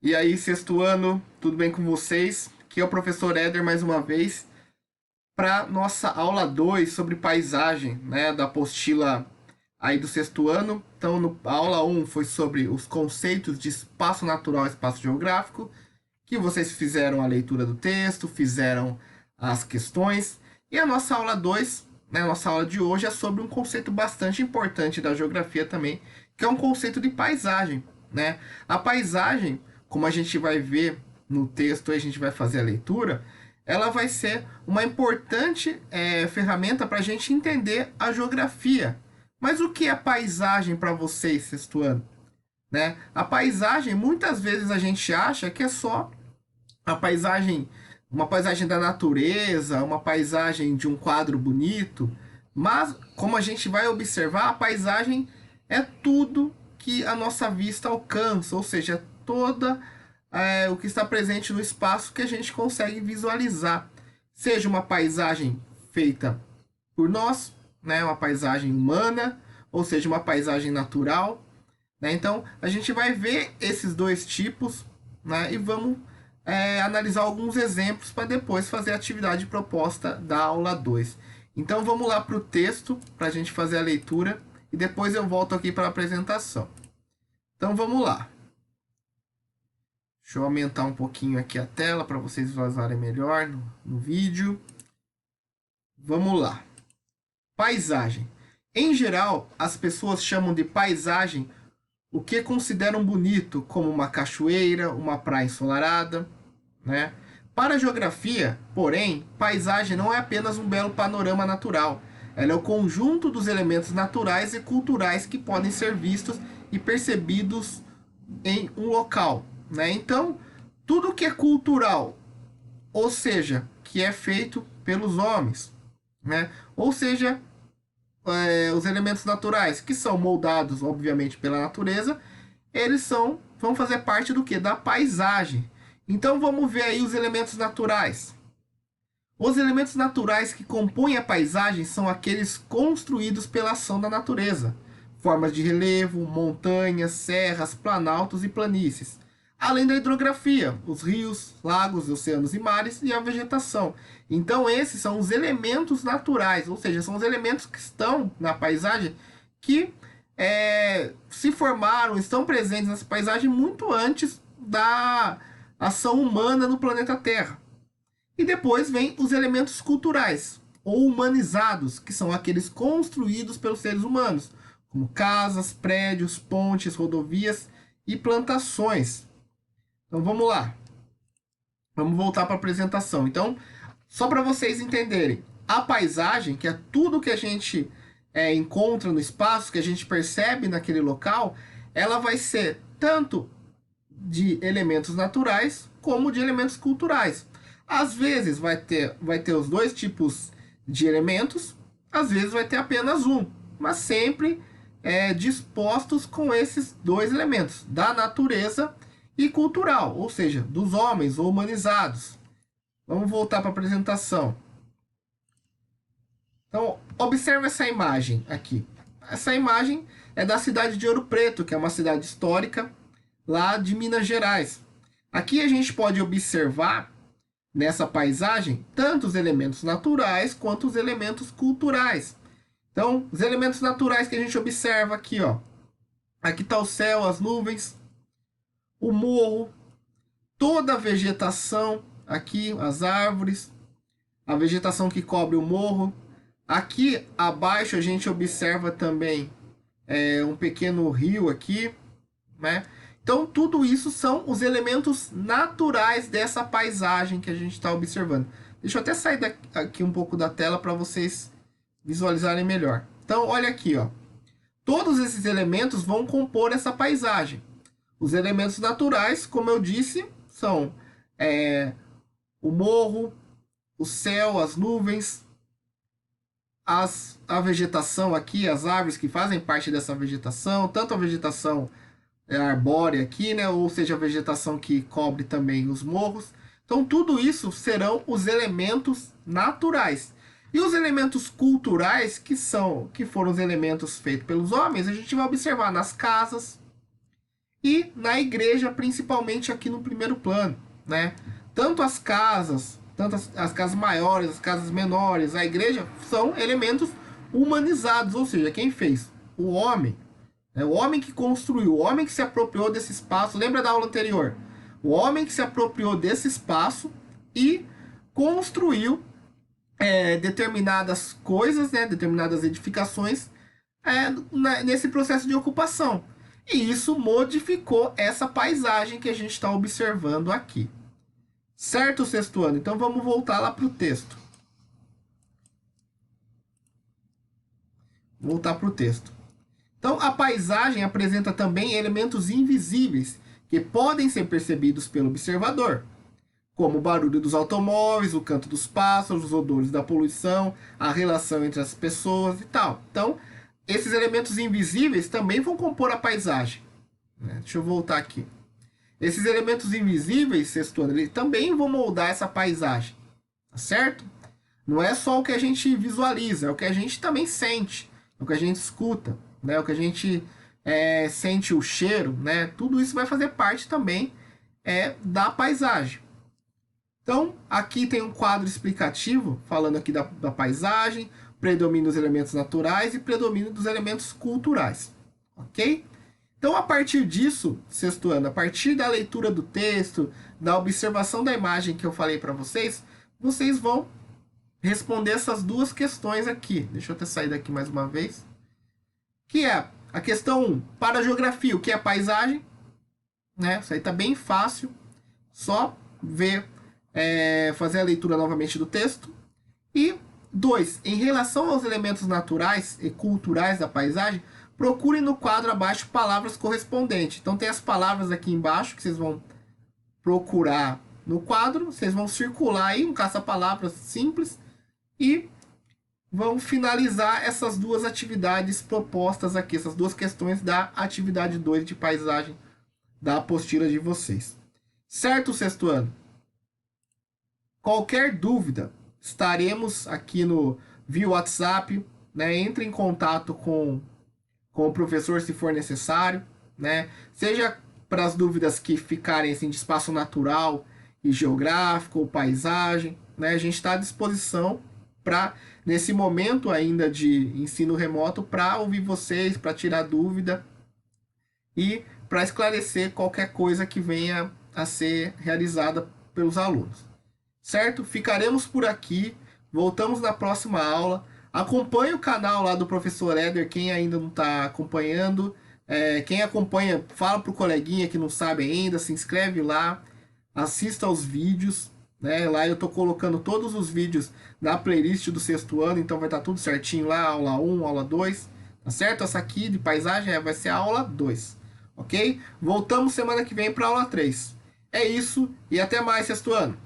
E aí, sexto ano, tudo bem com vocês? Aqui é o professor Éder mais uma vez para nossa aula 2 sobre paisagem, né, da apostila aí do sexto ano. Então, a aula um foi sobre os conceitos de espaço natural e espaço geográfico, que vocês fizeram a leitura do texto, fizeram as questões. E a nossa aula 2, né, a nossa aula de hoje é sobre um conceito bastante importante da geografia também, que é um conceito de paisagem, né? A paisagem, como a gente vai ver no texto, a gente vai fazer a leitura, ela vai ser uma importante ferramenta para a gente entender a geografia. Mas o que é paisagem para vocês, sexto ano? Né? A paisagem, muitas vezes a gente acha que é só a paisagem, uma paisagem da natureza, uma paisagem de um quadro bonito, mas como a gente vai observar, a paisagem é tudo que a nossa vista alcança, ou seja, toda o que está presente no espaço que a gente consegue visualizar, seja uma paisagem feita por nós, né, uma paisagem humana, ou seja, uma paisagem natural, né? Então, a gente vai ver esses dois tipos, né, e vamos analisar alguns exemplos para depois fazer a atividade proposta da aula 2. Então, vamos lá para o texto, para a gente fazer a leitura, e depois eu volto aqui para a apresentação. Então, vamos lá. Deixa eu aumentar um pouquinho aqui a tela para vocês visualizarem melhor no vídeo. Vamos lá. Paisagem. Em geral, as pessoas chamam de paisagem o que consideram bonito, como uma cachoeira, uma praia ensolarada, né? Para a geografia, porém, paisagem não é apenas um belo panorama natural. Ela é o conjunto dos elementos naturais e culturais que podem ser vistos e percebidos em um local, né? Então, tudo que é cultural, ou seja, que é feito pelos homens, né? Ou seja, os elementos naturais, que são moldados, obviamente, pela natureza, eles vão fazer parte do que? Da paisagem. Então vamos ver aí os elementos naturais. Os elementos naturais que compõem a paisagem são aqueles construídos pela ação da natureza. Formas de relevo, montanhas, serras, planaltos e planícies. Além da hidrografia, os rios, lagos, oceanos e mares e a vegetação. Então esses são os elementos naturais, ou seja, são os elementos que estão na paisagem que se formaram, estão presentes nessa paisagem muito antes da ação humana no planeta Terra. E depois vem os elementos culturais, ou humanizados, que são aqueles construídos pelos seres humanos, como casas, prédios, pontes, rodovias e plantações. Então vamos lá. Vamos voltar para a apresentação. Então, só para vocês entenderem, a paisagem, que é tudo que a gente encontra no espaço, que a gente percebe naquele local, ela vai ser tanto de elementos naturais como de elementos culturais. Às vezes vai ter os dois tipos de elementos, às vezes vai ter apenas um, mas sempre dispostos com esses dois elementos, da natureza e cultural, ou seja, dos homens ou humanizados. Vamos voltar para a apresentação. Então, observe essa imagem aqui. Essa imagem é da cidade de Ouro Preto, que é uma cidade histórica lá de Minas Gerais. Aqui a gente pode observar nessa paisagem tanto os elementos naturais quanto os elementos culturais. Então, os elementos naturais que a gente observa aqui, ó. Aqui está o céu, as nuvens, o morro, toda a vegetação, aqui as árvores, a vegetação que cobre o morro. Aqui abaixo a gente observa também um pequeno rio aqui, né? Então tudo isso são os elementos naturais dessa paisagem que a gente está observando. Deixa eu até sair aqui um pouco da tela para vocês visualizarem melhor. Então olha aqui, ó. Todos esses elementos vão compor essa paisagem. Os elementos naturais, como eu disse, são o morro, o céu, as nuvens, a vegetação aqui, as árvores que fazem parte dessa vegetação, tanto a vegetação arbórea aqui, né, ou seja, a vegetação que cobre também os morros. Então tudo isso serão os elementos naturais. E os elementos culturais, que foram os elementos feitos pelos homens, a gente vai observar nas casas, e na igreja, principalmente aqui no primeiro plano, né? Tanto as casas, as casas maiores, as casas menores, a igreja são elementos humanizados, ou seja, quem fez? O homem. É o homem que construiu, o homem que se apropriou desse espaço. Lembra da aula anterior? O homem que se apropriou desse espaço e construiu determinadas coisas, né, determinadas edificações nesse processo de ocupação. E isso modificou essa paisagem que a gente está observando aqui. Certo, sexto ano? Então vamos voltar lá para o texto. Voltar para o texto. Então a paisagem apresenta também elementos invisíveis que podem ser percebidos pelo observador, como o barulho dos automóveis, o canto dos pássaros, os odores da poluição, a relação entre as pessoas e tal. Então, esses elementos invisíveis também vão compor a paisagem. Deixa eu voltar aqui. Esses elementos invisíveis, sexto ano, eles também vão moldar essa paisagem. Tá certo? Não é só o que a gente visualiza, é o que a gente também sente, é o que a gente escuta, né? O que a gente sente o cheiro, né? Tudo isso vai fazer parte também da paisagem. Então, aqui tem um quadro explicativo, falando aqui da paisagem, predomínio dos elementos naturais e predomínio dos elementos culturais. Ok? Então, a partir disso, sexto ano, a partir da leitura do texto, da observação da imagem que eu falei para vocês, vocês vão responder essas duas questões aqui. Deixa eu até sair daqui mais uma vez. Que é a questão 1, para a geografia, o que é paisagem? Né? Isso aí está bem fácil, só ver, fazer a leitura novamente do texto. E 2, em relação aos elementos naturais e culturais da paisagem, procurem no quadro abaixo palavras correspondentes. Então tem as palavras aqui embaixo que vocês vão procurar no quadro, vocês vão circular aí um caça-palavras simples e vão finalizar essas duas atividades propostas aqui, essas duas questões da atividade 2 de paisagem da apostila de vocês. Certo, sexto ano? Qualquer dúvida, estaremos aqui via WhatsApp, né? Entre em contato com o professor se for necessário, né? Seja para as dúvidas que ficarem assim, de espaço natural e geográfico ou paisagem, né? A gente está à disposição para, nesse momento ainda de ensino remoto, para ouvir vocês, para tirar dúvida e para esclarecer qualquer coisa que venha a ser realizada pelos alunos. Certo? Ficaremos por aqui. Voltamos na próxima aula. Acompanhe o canal lá do professor Éder, quem ainda não está acompanhando. Quem acompanha, fala pro coleguinha que não sabe ainda, se inscreve lá, assista aos vídeos. Né? Lá eu estou colocando todos os vídeos na playlist do sexto ano, então vai estar tudo certinho lá, aula 1, aula 2. Tá certo? Essa aqui de paisagem vai ser a aula 2. Ok? Voltamos semana que vem para a aula 3. É isso e até mais, sexto ano.